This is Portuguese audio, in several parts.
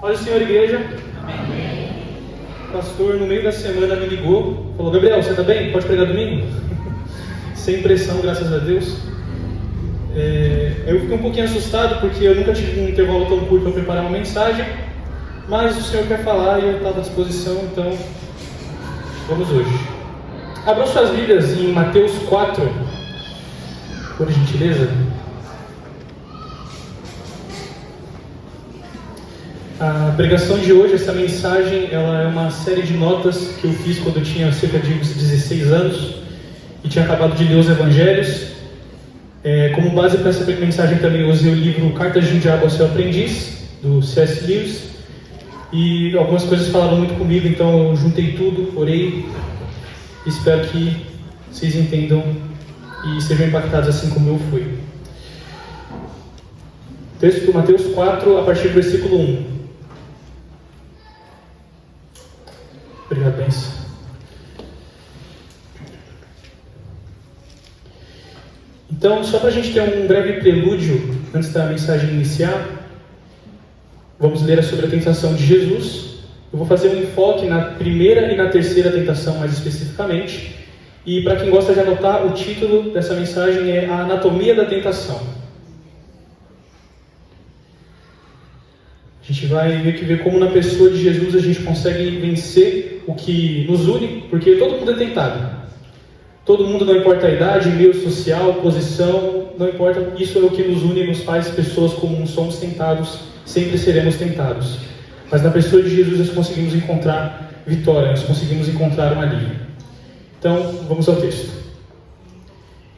Paz do Senhor, igreja. Amém. O pastor, no meio da semana, me ligou, falou: Gabriel, você está bem? Pode pregar domingo? Sem pressão, graças a Deus. Eu fiquei um pouquinho assustado, porque eu nunca tive um intervalo tão curto para preparar uma mensagem, mas o Senhor quer falar e eu estava à disposição, então vamos hoje. Abram suas Bíblias em Mateus 4, por gentileza. A pregação de hoje, essa mensagem, ela é uma série de notas que eu fiz quando eu tinha cerca de uns 16 anos e tinha acabado de ler os Evangelhos. Como base para essa mensagem também eu usei o livro Cartas de um Diabo ao Seu Aprendiz, do C.S. Lewis, e algumas coisas falaram muito comigo, então eu juntei tudo, orei, e espero que vocês entendam e sejam impactados assim como eu fui. Texto do Mateus 4, a partir do versículo 1. Obrigado, Benção. Então, só para a gente ter um breve prelúdio, antes da mensagem iniciar, vamos ler sobre a tentação de Jesus. Eu vou fazer um enfoque na primeira e na terceira tentação, mais especificamente. E para quem gosta de anotar, o título dessa mensagem é A Anatomia da Tentação. A gente vai meio que ver como na pessoa de Jesus a gente consegue vencer o que nos une, porque todo mundo é tentado. Todo mundo, não importa a idade, meio social, posição, não importa, isso é o que nos une, nos faz pessoas comuns, somos tentados, sempre seremos tentados. Mas na pessoa de Jesus nós conseguimos encontrar vitória, nós conseguimos encontrar um alívio. Então, vamos ao texto.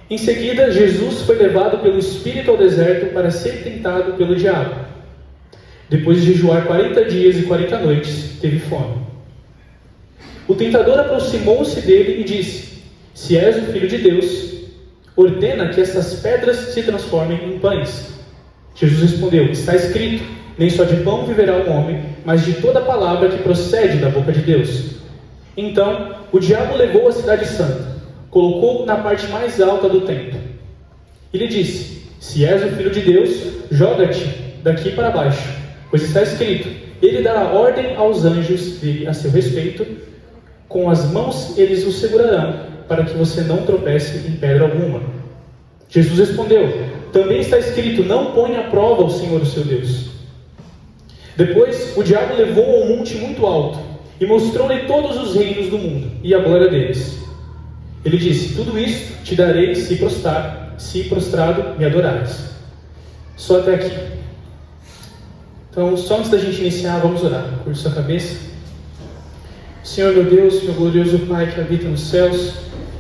Em seguida, Jesus foi levado pelo Espírito ao deserto para ser tentado pelo diabo. Depois de jejuar 40 dias e 40 noites, teve fome. O tentador aproximou-se dele e disse: Se és o Filho de Deus, ordena que essas pedras se transformem em pães. Jesus respondeu: Está escrito, nem só de pão viverá o homem, mas de toda palavra que procede da boca de Deus. Então, o diabo levou a cidade santa, colocou-o na parte mais alta do templo. E lhe disse: Se és o Filho de Deus, joga-te daqui para baixo, pois está escrito, ele dará ordem aos anjos dele a seu respeito, com as mãos eles o segurarão, para que você não tropece em pedra alguma. Jesus respondeu: Também está escrito, não ponha à prova o Senhor, o seu Deus. Depois, o diabo levou-o a um monte muito alto, e mostrou-lhe todos os reinos do mundo, e a glória deles. Ele disse: Tudo isto te darei se prostrado me adorares. Só até aqui. Então, só antes da gente iniciar, vamos orar. Curva sua cabeça. Senhor meu Deus, meu glorioso Pai que habita nos céus,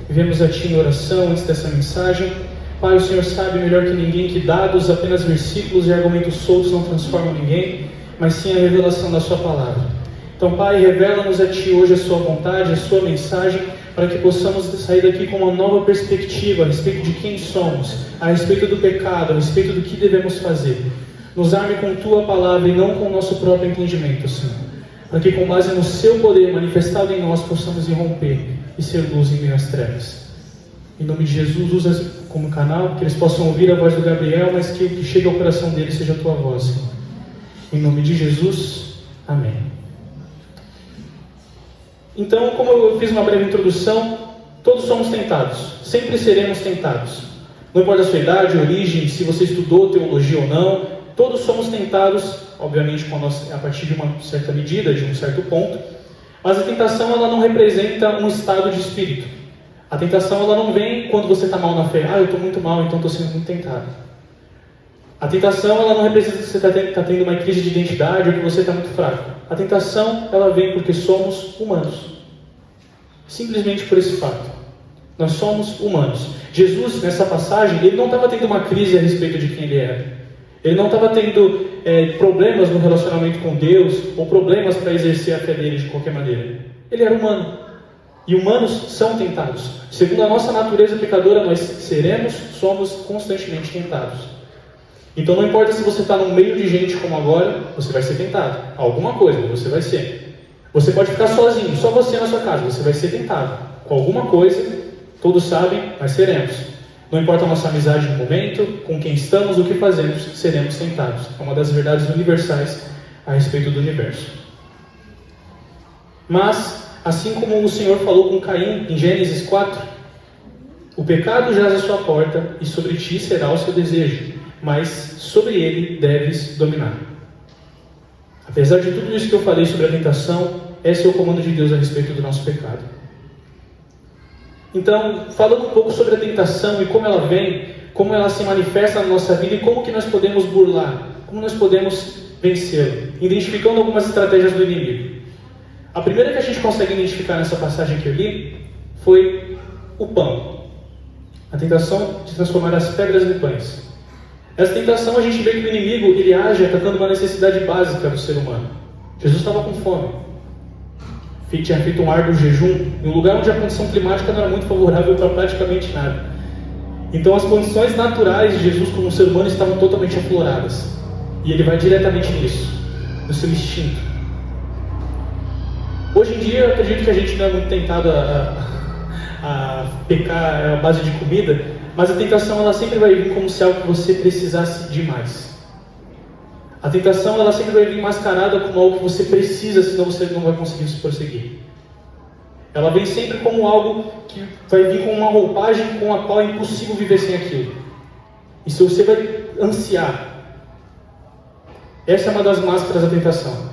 viemos a Ti em oração antes dessa mensagem. Pai, o Senhor sabe melhor que ninguém que dados apenas versículos e argumentos soltos não transformam ninguém, mas sim a revelação da Sua palavra. Então, Pai, revela-nos a Ti hoje a Sua vontade, a Sua mensagem, para que possamos sair daqui com uma nova perspectiva a respeito de quem somos, a respeito do pecado, a respeito do que devemos fazer. Nos arme com Tua palavra e não com o nosso próprio entendimento, Senhor, para que com base no Seu poder manifestado em nós possamos irromper e ser luz em meio às trevas. Em nome de Jesus, usa como canal, que eles possam ouvir a voz do Gabriel, mas que o que chegue ao coração dele seja a Tua voz, Senhor. Em nome de Jesus, amém. Então, como eu fiz uma breve introdução, todos somos tentados, sempre seremos tentados. Não importa a sua idade, origem, se você estudou teologia ou não, todos somos tentados, obviamente a partir de uma certa medida, de um certo ponto, mas a tentação ela não representa um estado de espírito. A tentação ela não vem quando você está mal na fé. Eu estou muito mal, então estou sendo muito tentado. A tentação ela não representa que você está tendo uma crise de identidade ou que você está muito fraco. A tentação ela vem porque somos humanos. Simplesmente por esse fato. Nós somos humanos. Jesus, nessa passagem, ele não estava tendo uma crise a respeito de quem ele era. Ele não estava tendo problemas no relacionamento com Deus, ou problemas para exercer a fé dele de qualquer maneira. Ele era humano. E humanos são tentados. Segundo a nossa natureza pecadora, nós somos constantemente tentados. Então não importa se você está no meio de gente como agora, você vai ser tentado. Alguma coisa você vai ser. Você pode ficar sozinho, só você na sua casa, você vai ser tentado. Com alguma coisa, todos sabem, nós seremos. Não importa a nossa amizade no momento, com quem estamos, o que fazemos, seremos tentados. É uma das verdades universais a respeito do universo. Mas, assim como o Senhor falou com Caim em Gênesis 4, o pecado jaz à sua porta e sobre ti será o seu desejo, mas sobre ele deves dominar. Apesar de tudo isso que eu falei sobre a tentação, esse é o comando de Deus a respeito do nosso pecado. Então, falando um pouco sobre a tentação e como ela vem, como ela se manifesta na nossa vida e como que nós podemos burlar, como nós podemos vencê-la, identificando algumas estratégias do inimigo. A primeira que a gente consegue identificar nessa passagem que eu li foi o pão. A tentação de transformar as pedras em pães. Essa tentação a gente vê que o inimigo ele age atacando uma necessidade básica do ser humano. Jesus estava com fome. Tinha feito um árduo jejum em um lugar onde a condição climática não era muito favorável para praticamente nada. Então as condições naturais de Jesus como ser humano estavam totalmente afloradas. E ele vai diretamente nisso, no seu instinto. Hoje em dia eu acredito que a gente não é muito tentado a pecar à base de comida, mas a tentação ela sempre vai vir como se algo que você precisasse demais. A tentação ela sempre vai vir mascarada como algo que você precisa, senão você não vai conseguir se prosseguir. Ela vem sempre como algo que vai vir com uma roupagem com a qual é impossível viver sem aquilo. E se você vai ansiar, essa é uma das máscaras da tentação.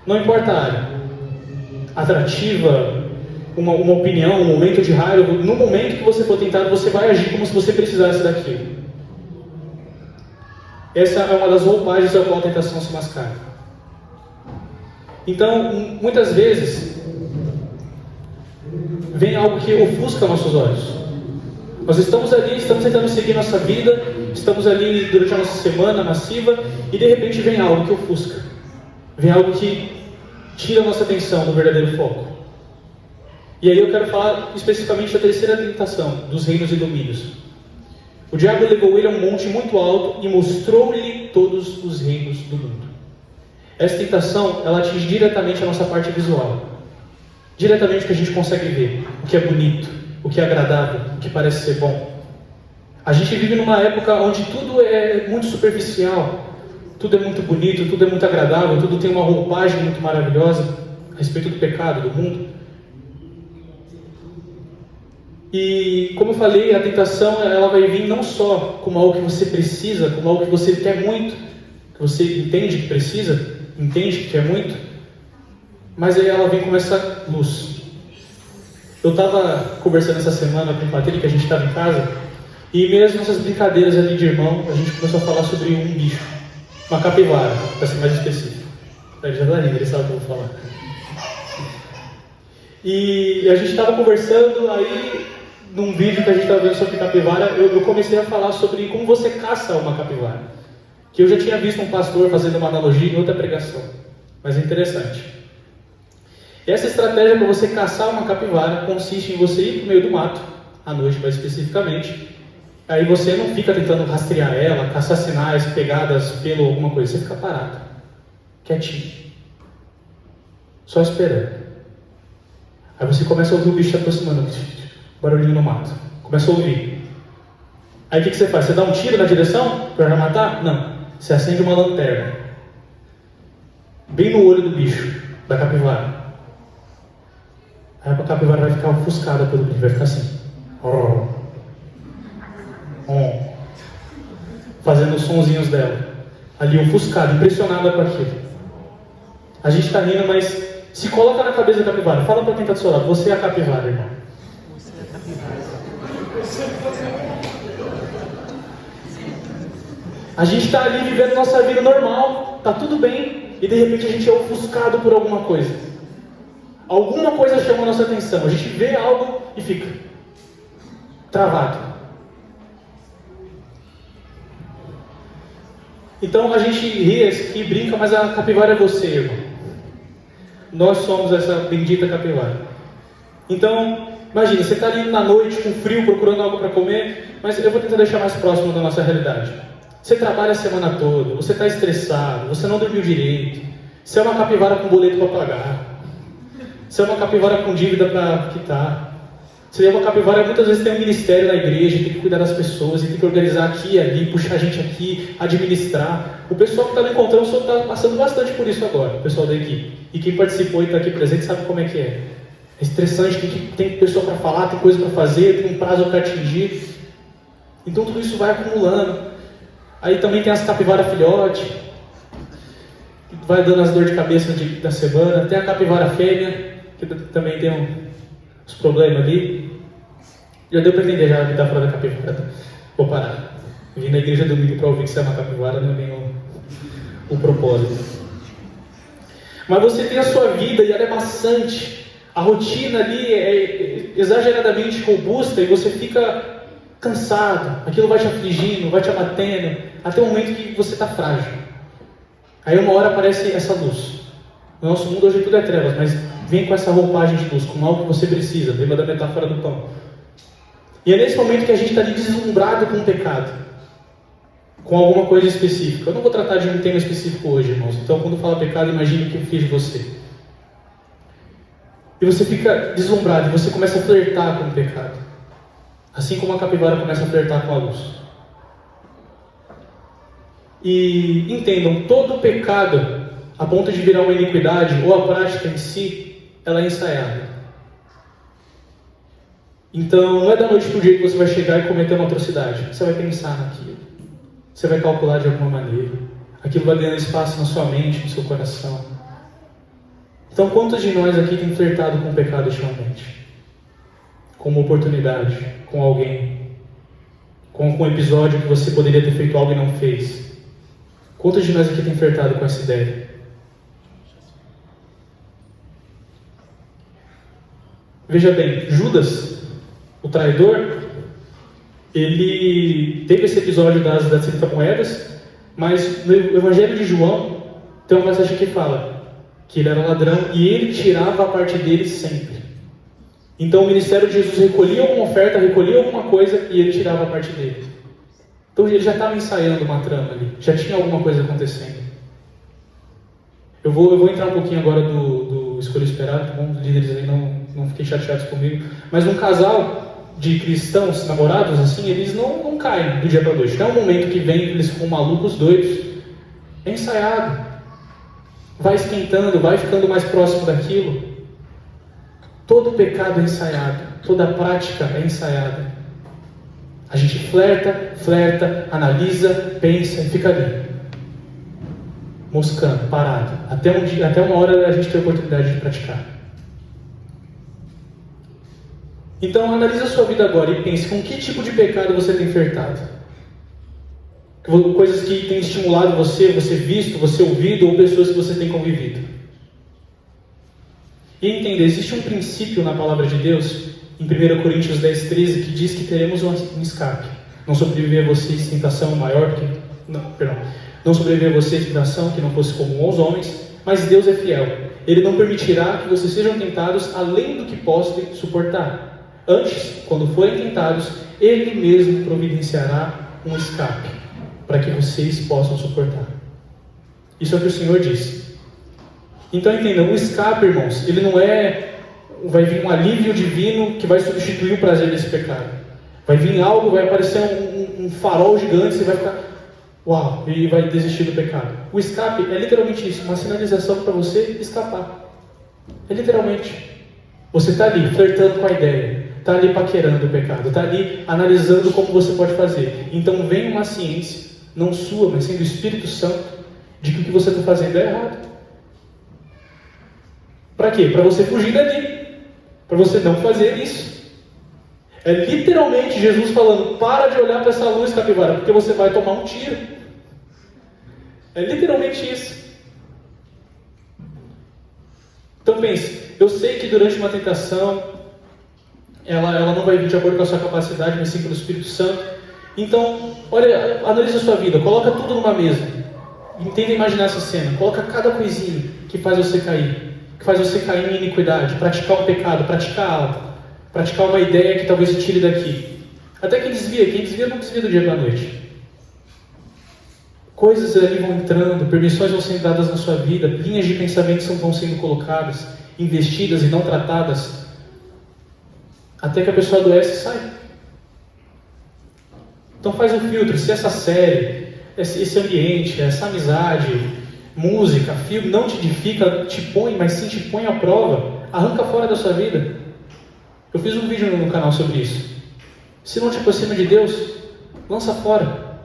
Não importa a área, atrativa, uma opinião, um momento de raiva, no momento que você for tentado, você vai agir como se você precisasse daquilo. Essa é uma das roupagens da qual a tentação se mascara. Então, muitas vezes, vem algo que ofusca nossos olhos. Nós estamos ali, estamos tentando seguir nossa vida, estamos ali durante a nossa semana massiva, e de repente vem algo que ofusca. Vem algo que tira a nossa atenção do verdadeiro foco. E aí eu quero falar especificamente da terceira tentação, dos reinos e domínios. O diabo levou ele a um monte muito alto e mostrou-lhe todos os reinos do mundo. Essa tentação, ela atinge diretamente a nossa parte visual. Diretamente o que a gente consegue ver, o que é bonito, o que é agradável, o que parece ser bom. A gente vive numa época onde tudo é muito superficial, tudo é muito bonito, tudo é muito agradável, tudo tem uma roupagem muito maravilhosa a respeito do pecado, do mundo. E, como eu falei, a tentação ela vai vir não só como algo que você precisa, como algo que você quer muito, que você entende que precisa, entende que quer muito, mas aí ela vem com essa luz. Eu estava conversando essa semana com o Patrick, que a gente estava em casa, e mesmo nessas brincadeiras ali de irmão, a gente começou a falar sobre um bicho, uma capivara, para ser mais específico. Ele já está rindo, ele sabe o que eu vou falar. E a gente estava conversando, aí num vídeo que a gente estava vendo sobre capivara, eu comecei a falar sobre como você caça uma capivara. Que eu já tinha visto um pastor fazendo uma analogia em outra pregação, mas é interessante. Essa estratégia para você caçar uma capivara consiste em você ir para o meio do mato, à noite mais especificamente. Aí você não fica tentando rastrear ela, caçar sinais, pegadas, pelo, alguma coisa. Você fica parado, quietinho, só esperando. Aí você começa a ouvir o bicho se aproximando, barulhinho no mato. Começa a ouvir. Aí o que você faz? Você dá um tiro na direção para já matar? Não. Você acende uma lanterna bem no olho do bicho, da capivara. Aí a capivara vai ficar ofuscada pelo bicho, vai ficar assim. Fazendo os sonzinhos dela. Ali ofuscada, impressionada com aquilo. A gente está rindo, mas se coloca na cabeça da capivara. Fala para quem está do seu lado. Você é a capivara, irmão. Você é a capivara. A gente está ali vivendo nossa vida normal, está tudo bem, e de repente a gente é ofuscado por alguma coisa. Alguma coisa chama a nossa atenção. A gente vê algo e fica travado. Então a gente ri e brinca, mas a capivara é você, irmão. Nós somos essa bendita capivara. Então, imagina, você está ali na noite com frio, procurando algo para comer, mas eu vou tentar deixar mais próximo da nossa realidade. Você trabalha a semana toda, você está estressado, você não dormiu direito, você é uma capivara com boleto para pagar, você é uma capivara com dívida para quitar, Ser uma capivara muitas vezes tem um ministério na igreja, tem que cuidar das pessoas, e tem que organizar aqui e ali, puxar a gente aqui, administrar. O pessoal que está no encontrão só está passando bastante por isso agora, o pessoal da equipe. E quem participou e está aqui presente sabe como é que é. É estressante, tem pessoa para falar, tem coisa para fazer, tem um prazo para atingir. Então tudo isso vai acumulando. Aí também tem as capivara filhote, que vai dando as dores de cabeça da semana. Tem a capivara fêmea, que também tem uns problemas ali. Já deu para entender já a metáfora da capivara. Vou parar. Vim na igreja domingo para ouvir que você é uma capivara, não é nem o propósito. Mas você tem a sua vida e ela é maçante. A rotina ali é exageradamente robusta e você fica cansado. Aquilo vai te afligindo, vai te abatendo, até o momento que você está frágil. Aí uma hora aparece essa luz. No nosso mundo hoje tudo é trevas, mas vem com essa roupagem de luz, com algo que você precisa. Lembra da metáfora do pão. E é nesse momento que a gente está ali deslumbrado com o pecado, com alguma coisa específica. Eu não vou tratar de um tema específico hoje, irmãos. Então, quando fala pecado, imagine o que eu fiz de você. E você fica deslumbrado, e você começa a flertar com o pecado. Assim como a capivara começa a flertar com a luz. E entendam, todo pecado, a ponto de virar uma iniquidade, ou a prática em si, ela é ensaiada. Então, não é da noite para o dia que você vai chegar e cometer uma atrocidade. Você vai pensar naquilo. Você vai calcular de alguma maneira. Aquilo vai ganhando espaço na sua mente, no seu coração. Então, quantos de nós aqui tem flertado com o pecado ultimamente? Com uma oportunidade, com alguém, com um episódio que você poderia ter feito algo e não fez. Quantos de nós aqui tem flertado com essa ideia? Veja bem, Judas, o traidor, ele teve esse episódio das 30 moedas, mas no Evangelho de João tem uma passagem que fala que ele era ladrão e ele tirava a parte dele sempre. Então o ministério de Jesus recolhia alguma oferta, recolhia alguma coisa e ele tirava a parte dele. Então ele já estava ensaiando uma trama ali, já tinha alguma coisa acontecendo. Eu vou entrar um pouquinho agora do escolho esperado, tá bom? Os líderes aí não fiquem chateados comigo. Mas um casal de cristãos, namorados assim, eles não caem do dia para a noite. Não é um momento que vem, eles ficam malucos, doidos. É ensaiado. Vai esquentando, vai ficando mais próximo daquilo. Todo pecado é ensaiado, toda prática é ensaiada. A gente flerta, analisa, pensa e fica ali, moscando, parado, até uma hora a gente tem a oportunidade de praticar. Então analise a sua vida agora e pense com que tipo de pecado você tem flertado. Coisas que têm estimulado você visto, você ouvido, ou pessoas que você tem convivido. E entenda, existe um princípio na palavra de Deus, em 1 Coríntios 10, 13, que diz que teremos um escape. Não sobreviver a vocês tentação maior que... Não sobreviver a vocês tentação que não fosse comum aos homens, mas Deus é fiel. Ele não permitirá que vocês sejam tentados além do que possam suportar. Antes, quando forem tentados, Ele mesmo providenciará um escape, para que vocês possam suportar. Isso é o que o Senhor diz. Então entendam, o escape, irmãos, ele não é... Vai vir um alívio divino que vai substituir o prazer desse pecado. Vai vir algo, vai aparecer um farol gigante, você vai ficar... Uau! E vai desistir do pecado. O escape é literalmente isso, uma sinalização para você escapar. É literalmente. Você está ali, flertando com a ideia. Está ali paquerando o pecado. Está ali analisando como você pode fazer. Então vem uma ciência, não sua, mas sim do Espírito Santo, de que o que você está fazendo é errado. Para quê? Para você fugir dali. Para você não fazer isso. É literalmente Jesus falando, para de olhar para essa luz, capivara, porque você vai tomar um tiro. É literalmente isso. Então pense, eu sei que durante uma tentação, ela não vai vir de acordo com a sua capacidade, mas sim pelo Espírito Santo. Então, olha, analisa a sua vida, coloca tudo numa mesa. Tenta imaginar essa cena, coloca cada coisinha que faz você cair. Que faz você cair em iniquidade, praticar um pecado, praticar algo, praticar uma ideia que talvez te tire daqui. Até quem desvia não desvia do dia para a noite. Coisas ali vão entrando, permissões vão sendo dadas na sua vida, linhas de pensamento vão sendo colocadas, investidas e não tratadas. até que a pessoa adoece e sai. Então faz um filtro. Se essa série, esse ambiente, essa amizade, música, filme não te edifica, te põe, mas sim te põe à prova, arranca fora da sua vida. Eu fiz um vídeo no canal sobre isso. Se não te aproxima de Deus, lança fora.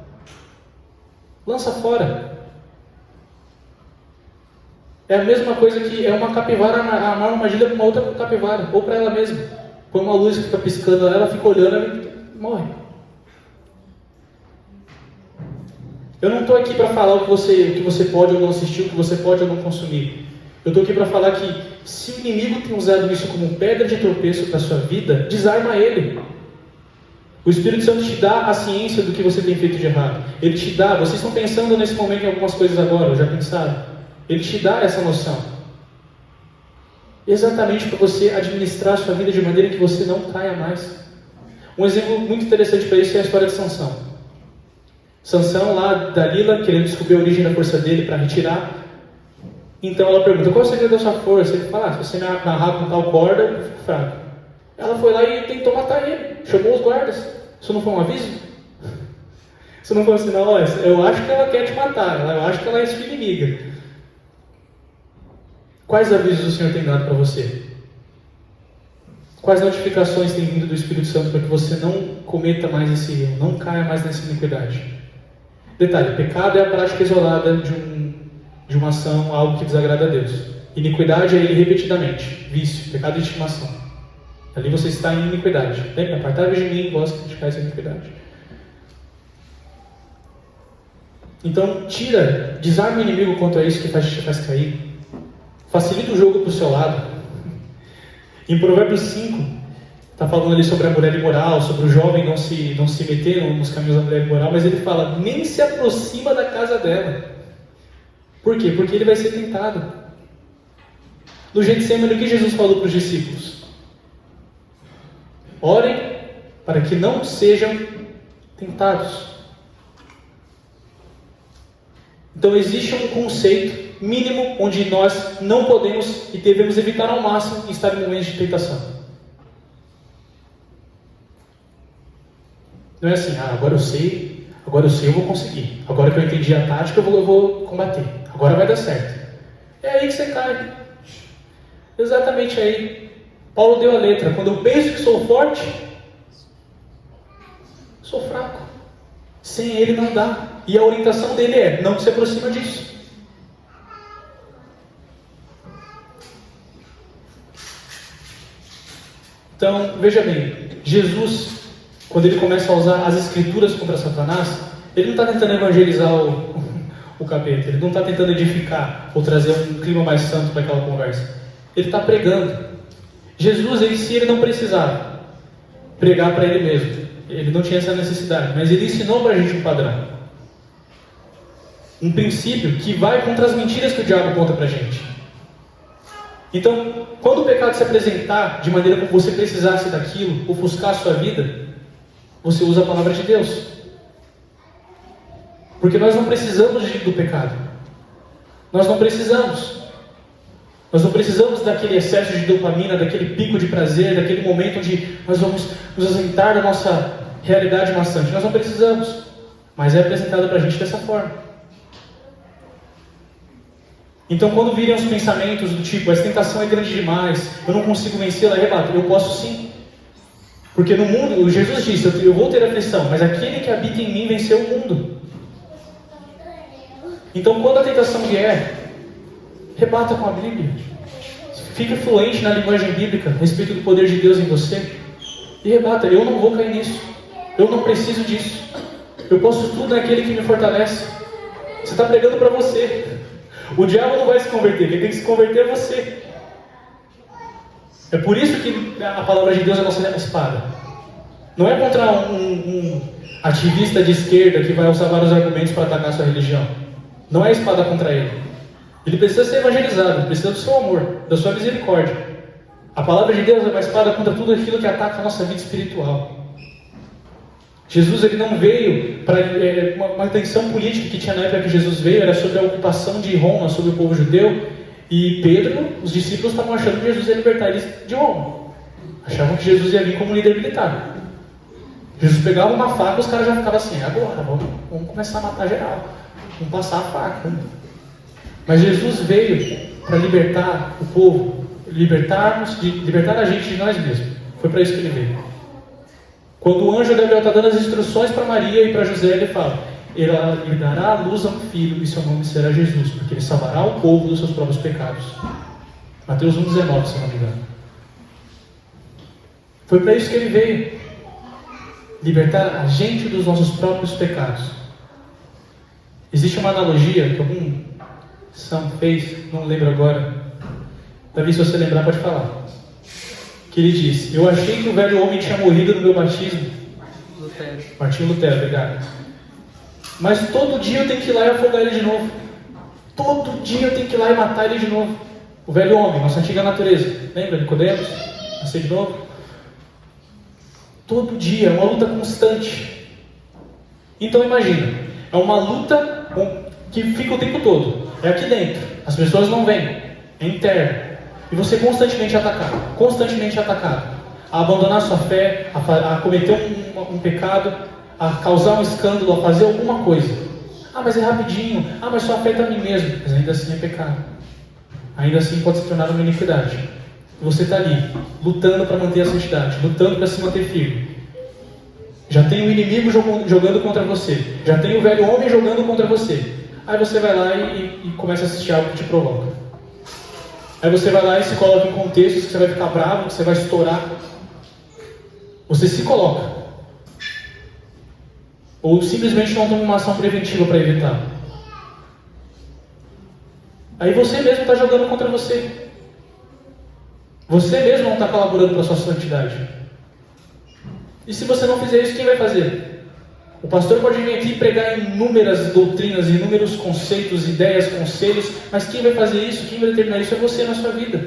Lança fora. É a mesma coisa que é uma capivara amar uma armadilha para uma outra capivara, ou para ela mesma. Põe uma luz que fica piscando, ela fica olhando, ela morre. Eu não estou aqui para falar o que você pode ou não assistir, o que você pode ou não consumir. Eu estou aqui para falar que se o inimigo tem usado isso como pedra de tropeço para a sua vida, desarma ele. O Espírito Santo te dá a ciência do que você tem feito de errado. Ele te dá, vocês estão pensando nesse momento em algumas coisas agora, já pensaram? Ele te dá essa noção. Exatamente para você administrar a sua vida de maneira que você não caia mais. Um exemplo muito interessante para isso é a história de Sansão. Sansão, lá, Dalila, querendo descobrir a origem da força dele para retirar. Então ela pergunta, qual é o segredo da sua força? Ele fala, se você me amarrar com tal corda, eu fico fraco. Ela foi lá e tentou matar ele, chamou os guardas. Isso não foi um aviso? Isso não foi um sinal, olha, eu acho que ela quer te matar, eu acho que ela é sua inimiga. Quais avisos o Senhor tem dado para você? Quais notificações tem vindo do Espírito Santo para que você não cometa mais esse erro, não caia mais nessa iniquidade? Detalhe, pecado é a prática isolada de uma ação, algo que desagrada a Deus. Iniquidade é ir repetidamente, vício, pecado de estimação. Ali você está em iniquidade. Lembra? Apartai-vos de mim, vós que praticais a iniquidade. Então, desarma o inimigo quanto a isso que te faz cair. Facilita o jogo para o seu lado. Em Provérbios 5, está falando ali sobre a mulher imoral, sobre o jovem não se meter nos caminhos da mulher imoral, mas ele fala, nem se aproxima da casa dela. Por quê? Porque ele vai ser tentado. No Getsemane, o que Jesus falou para os discípulos? Orem para que não sejam tentados. Então existe um conceito mínimo onde nós não podemos e devemos evitar ao máximo estar em momentos de tentação. Não é assim, agora eu sei, eu vou conseguir. Agora que eu entendi a tática, eu vou combater. Agora vai dar certo. É aí que você cai. Exatamente aí. Paulo deu a letra. Quando eu penso que sou forte, sou fraco. Sem ele não dá. E a orientação dele é, não se aproxima disso. Então, veja bem, Jesus, quando ele começa a usar as escrituras contra Satanás, ele não está tentando evangelizar o capeta, ele não está tentando edificar ou trazer um clima mais santo para aquela conversa. Ele está pregando. Jesus em si, ele não precisava pregar para ele mesmo. Ele não tinha essa necessidade, mas ele ensinou para a gente um padrão. Um princípio que vai contra as mentiras que o diabo conta para a gente. Então, quando o pecado se apresentar de maneira como você precisasse daquilo, ofuscar a sua vida, você usa a palavra de Deus. Porque nós não precisamos do pecado. Nós não precisamos. Nós não precisamos daquele excesso de dopamina, daquele pico de prazer, daquele momento onde nós vamos nos ausentar da nossa realidade maçante. Nós não precisamos. Mas é apresentado para a gente dessa forma. Então, quando virem os pensamentos do tipo, essa tentação é grande demais, eu não consigo vencê-la, rebata, eu posso sim. Porque no mundo, Jesus disse, eu vou ter aflição, mas aquele que habita em mim venceu o mundo. Então, quando a tentação vier, rebata com a Bíblia. Fique fluente na linguagem bíblica a respeito do poder de Deus em você. E rebata, eu não vou cair nisso. Eu não preciso disso. Eu posso tudo naquele que me fortalece. Você está pregando para você. O diabo não vai se converter, quem tem que se converter é você. É por isso que a palavra de Deus é a nossa espada. Não é contra um ativista de esquerda que vai usar vários argumentos para atacar a sua religião. Não é a espada contra ele. Ele precisa ser evangelizado, ele precisa do seu amor, da sua misericórdia. A palavra de Deus é uma espada contra tudo aquilo que ataca a nossa vida espiritual. Jesus ele não veio para uma tensão política que tinha na época que Jesus veio, era sobre a ocupação de Roma, sobre o povo judeu, e Pedro, os discípulos estavam achando que Jesus ia libertar eles de Roma. Achavam que Jesus ia vir como líder militar. Jesus pegava uma faca, os caras já ficavam assim, agora, vamos começar a matar geral. Vamos passar a faca. Mas Jesus veio para libertar o povo, libertar a gente de nós mesmos. Foi para isso que ele veio. Quando o anjo Gabriel está dando as instruções para Maria e para José, ele fala: ele dará à luz a um filho e seu nome será Jesus, porque ele salvará o povo dos seus próprios pecados. Mateus 1,19, se não me engano. Foi para isso que ele veio. Libertar a gente dos nossos próprios pecados. Existe uma analogia que algum São fez, não lembro agora. Davi, se você lembrar, pode falar. Que ele diz: eu achei que o velho homem tinha morrido no meu batismo. Martinho Lutero, obrigado. Mas todo dia eu tenho que ir lá e afogar ele de novo. Todo dia eu tenho que ir lá e matar ele de novo. O velho homem, nossa antiga natureza. Lembra? Nicodemos? Nascer de novo. Todo dia, é uma luta constante. Então imagina, é uma luta que fica o tempo todo. É aqui dentro. As pessoas não vêm. É interno. E você constantemente atacado. A abandonar sua fé, a cometer um pecado, a causar um escândalo, a fazer alguma coisa. Ah, mas é rapidinho. Ah, mas só afeta a mim mesmo. Mas ainda assim é pecado. Ainda assim pode se tornar uma iniquidade. E você está ali, lutando para manter a santidade, lutando para se manter firme. Já tem o inimigo jogando contra você. Já tem o velho homem jogando contra você. Aí você vai lá e começa a assistir algo que te provoca. Aí você vai lá e se coloca em contextos que você vai ficar bravo, que você vai estourar. Você se coloca. Ou simplesmente não toma uma ação preventiva para evitar. Aí você mesmo está jogando contra você. Você mesmo não está colaborando para a sua santidade. E se você não fizer isso, quem vai fazer? O pastor pode vir aqui e pregar inúmeras doutrinas, inúmeros conceitos, ideias, conselhos, mas quem vai fazer isso, quem vai determinar isso é você na sua vida.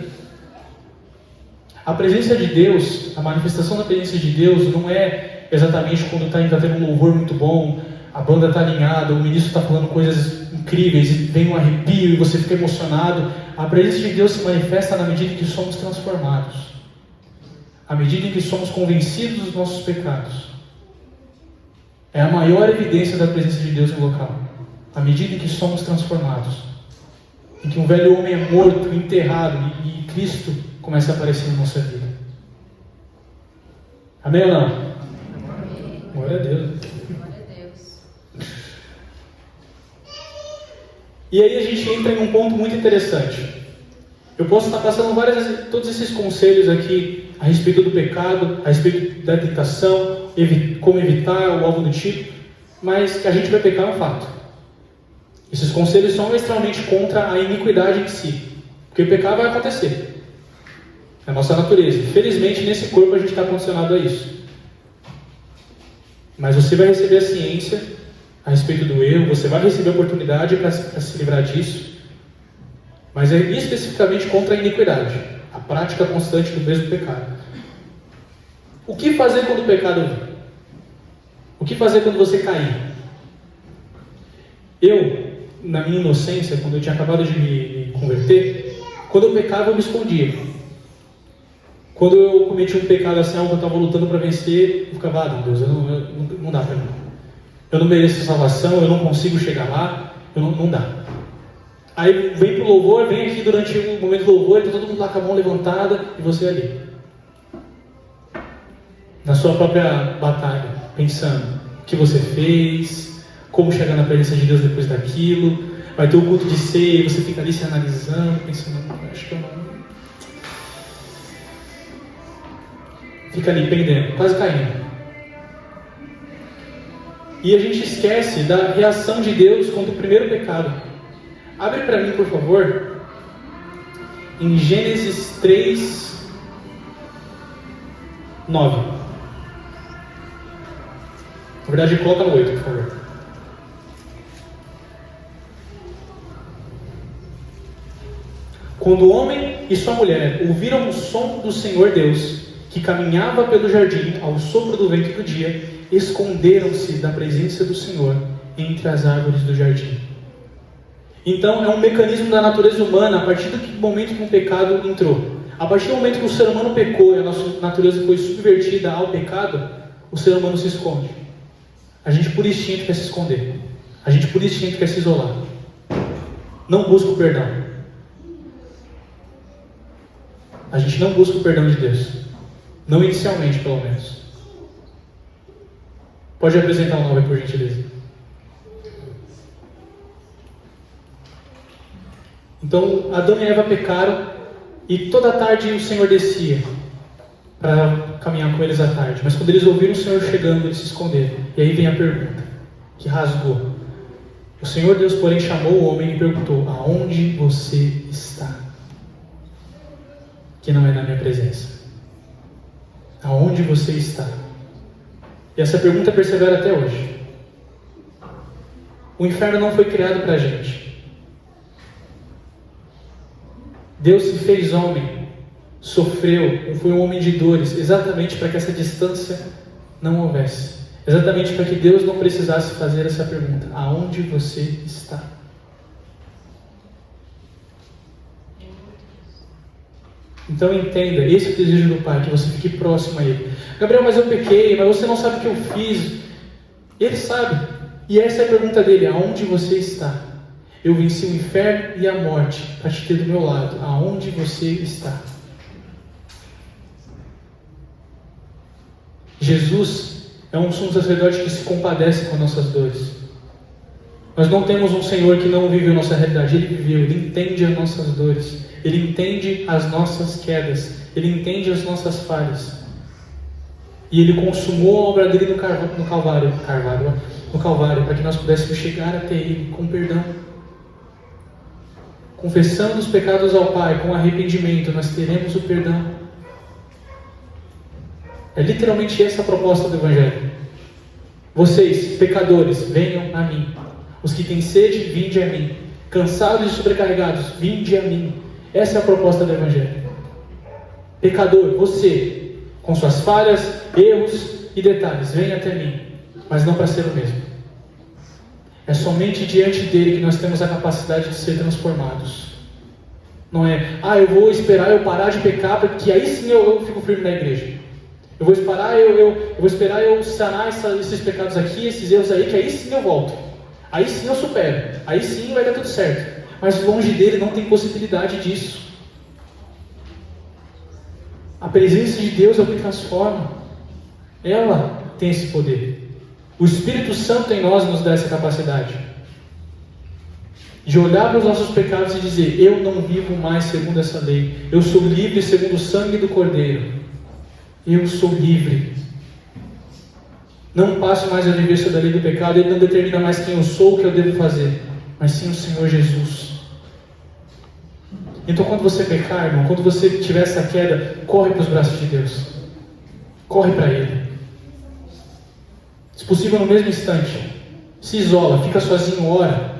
A presença de Deus, a manifestação da presença de Deus não é exatamente quando está tendo um louvor muito bom, a banda está alinhada, o ministro está falando coisas incríveis e vem um arrepio e você fica emocionado. A presença de Deus se manifesta na medida em que somos transformados, à medida em que somos convencidos dos nossos pecados. É a maior evidência da presença de Deus no local, à medida em que somos transformados, em que um velho homem é morto, enterrado e Cristo começa a aparecer na nossa vida. Amém ou não? Amém. Glória a Deus. E aí a gente entra em um ponto muito interessante. Eu posso estar passando todos esses conselhos aqui a respeito do pecado, a respeito da tentação, como evitar ou algo do tipo, mas que a gente vai pecar é um fato. Esses conselhos são extremamente contra a iniquidade em si, porque pecar vai acontecer. É a nossa natureza. Infelizmente, nesse corpo a gente está condicionado a isso. Mas você vai receber a ciência a respeito do erro, você vai receber a oportunidade para se livrar disso, mas é especificamente contra a iniquidade, a prática constante do mesmo pecado. O que fazer quando o pecado vir? O que fazer quando você cair? Eu, na minha inocência, quando eu tinha acabado de me converter, quando eu pecava eu me escondia. Quando eu cometi um pecado assim, algo que eu estava lutando para vencer, eu ficava: ah, Deus, não dá para mim. Eu não mereço salvação, eu não consigo chegar lá, não dá. Aí vem pro louvor, vem aqui durante o momento do louvor, está todo mundo lá com a mão levantada e você ali. Na sua própria batalha, pensando o que você fez, como chegar na presença de Deus depois daquilo. Vai ter o culto de ceia e você fica ali se analisando, pensando: acho que eu não. Fica ali pendendo, quase caindo. E a gente esquece da reação de Deus contra o primeiro pecado. Abre para mim, por favor, em Gênesis 3, 9. Na verdade, coloca no 8, por favor. Quando o homem e sua mulher ouviram o som do Senhor Deus, que caminhava pelo jardim ao sopro do vento do dia, esconderam-se da presença do Senhor entre as árvores do jardim. Então é um mecanismo da natureza humana a partir do momento que o pecado entrou. A partir do momento que o ser humano pecou e a nossa natureza foi subvertida ao pecado, o ser humano se esconde. A gente por instinto quer se esconder. A gente por instinto quer se isolar. Não busca o perdão. A gente não busca o perdão de Deus. Não inicialmente, pelo menos. Pode apresentar o nome, por gentileza. Então, Adão e Eva pecaram e toda a tarde o Senhor descia para caminhar com eles à tarde. Mas quando eles ouviram o Senhor chegando, eles se esconderam. E aí vem a pergunta, que rasgou. O Senhor Deus, porém, chamou o homem e perguntou: aonde você está? Que não é na minha presença. Aonde você está? E essa pergunta persevera até hoje. O inferno não foi criado para a gente. Deus se fez homem, sofreu, foi um homem de dores, exatamente para que essa distância não houvesse. Exatamente para que Deus não precisasse fazer essa pergunta: aonde você está? Então entenda, esse é o desejo do Pai, que você fique próximo a Ele. Gabriel, mas eu pequei, mas você não sabe o que eu fiz. Ele sabe, e essa é a pergunta dele: aonde você está? Eu venci o inferno e a morte para te ter do meu lado. Aonde você está? Jesus é um sumo sacerdote que se compadece com nossas dores. Nós não temos um Senhor que não viveu nossa realidade. Ele viveu, Ele entende as nossas dores. Ele entende as nossas quedas. Ele entende as nossas falhas. E Ele consumou a obra dele no Calvário, para que nós pudéssemos chegar até Ele com perdão. Confessando os pecados ao Pai com arrependimento, nós teremos o perdão. É literalmente essa a proposta do Evangelho. Vocês, pecadores, venham a mim. Os que têm sede, vinde a mim. Cansados e sobrecarregados, vinde a mim. Essa é a proposta do Evangelho. Pecador, você, com suas falhas, erros e detalhes, venha até mim, mas não para ser o mesmo. É somente diante dele que nós temos a capacidade de ser transformados. Não é, eu vou esperar eu parar de pecar, porque aí sim eu fico firme na igreja. Eu vou esperar eu sanar esses pecados aqui, esses erros aí, que aí sim eu volto. Aí sim eu supero. Aí sim vai dar tudo certo. Mas longe dele não tem possibilidade disso. A presença de Deus é o que transforma. Ela tem esse poder. O Espírito Santo em nós nos dá essa capacidade de olhar para os nossos pecados e dizer: eu não vivo mais segundo essa lei. Eu sou livre segundo o sangue do Cordeiro. Eu sou livre. Não passo mais a viver sob a lei do pecado. Ele não determina mais quem eu sou, o que eu devo fazer, mas sim o Senhor Jesus. Então, quando você pecar, irmão, quando você tiver essa queda, corre para os braços de Deus. Corre para Ele. Se possível, no mesmo instante, se isola, fica sozinho, ora.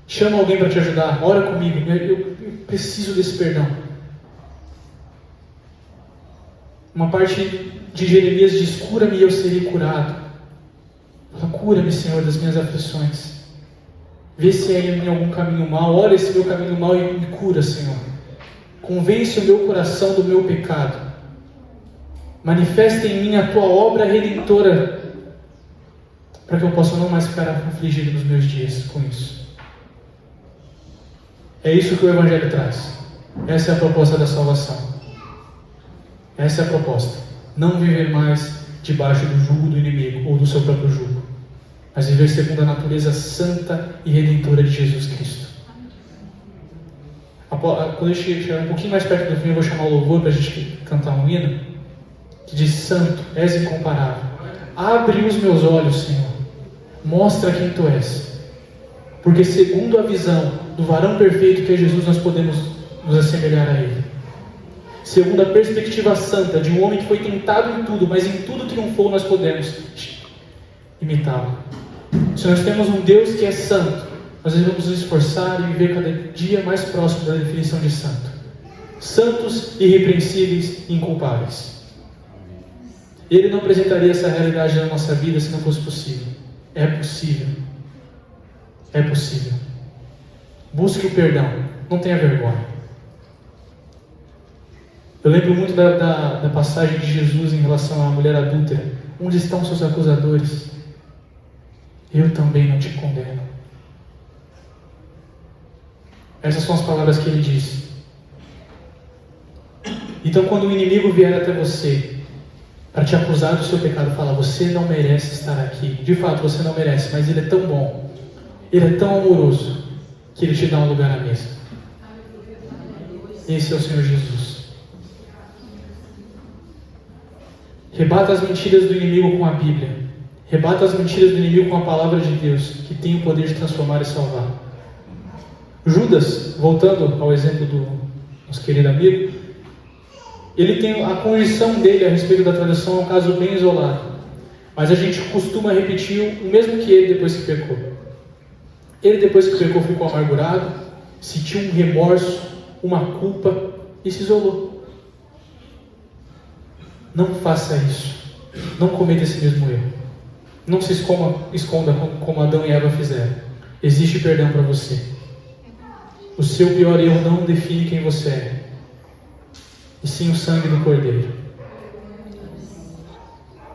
Chama alguém para te ajudar, ora comigo. Eu preciso desse perdão. Uma parte de Jeremias diz: cura-me e eu serei curado. Fala: cura-me, Senhor, das minhas aflições. Vê se há em mim algum caminho mau. Olha esse meu caminho mau e me cura, Senhor. Convence o meu coração do meu pecado. Manifesta em mim a tua obra redentora, para que eu possa não mais ficar afligido nos meus dias com isso. É isso que o Evangelho traz. Essa é a proposta da salvação. Essa é a proposta. Não viver mais debaixo do jugo do inimigo ou do seu próprio jugo, mas viver segundo a natureza santa e redentora de Jesus Cristo. Quando eu chegar um pouquinho mais perto do fim, eu vou chamar o louvor para a gente cantar um hino que diz: Santo, és incomparável. Abre os meus olhos, Senhor. Mostra quem Tu és. Porque segundo a visão do varão perfeito que é Jesus, nós podemos nos assemelhar a Ele. Segundo a perspectiva santa de um homem que foi tentado em tudo, mas em tudo triunfou, nós podemos imitá-lo. Se nós temos um Deus que é santo, nós devemos nos esforçar e viver cada dia mais próximo da definição de santo. Santos, irrepreensíveis e inculpáveis. Ele não apresentaria essa realidade na nossa vida se não fosse possível. É possível. É possível. Busque o perdão. Não tenha vergonha. Eu lembro muito da passagem de Jesus em relação à mulher adúltera. Onde estão seus acusadores? Eu também não te condeno. Essas são as palavras que ele disse. Então, quando o inimigo vier até você para te acusar do seu pecado, fala: você não merece estar aqui. De fato, você não merece, mas ele é tão bom, ele é tão amoroso, que ele te dá um lugar na mesa. Esse é o Senhor Jesus. Rebata as mentiras do inimigo com a Bíblia. Rebata as mentiras do inimigo com a palavra de Deus, que tem o poder de transformar e salvar. Judas, voltando ao exemplo do nosso querido amigo, ele tem a condição dele a respeito da tradição, é um caso bem isolado. Mas a gente costuma repetir o mesmo que ele depois que pecou. Ele depois que pecou ficou amargurado, sentiu um remorso, uma culpa e se isolou. Não faça isso. Não cometa esse mesmo erro. Não se esconda como Adão e Eva fizeram. Existe perdão para você. O seu pior erro não define quem você é, e sim o sangue do Cordeiro.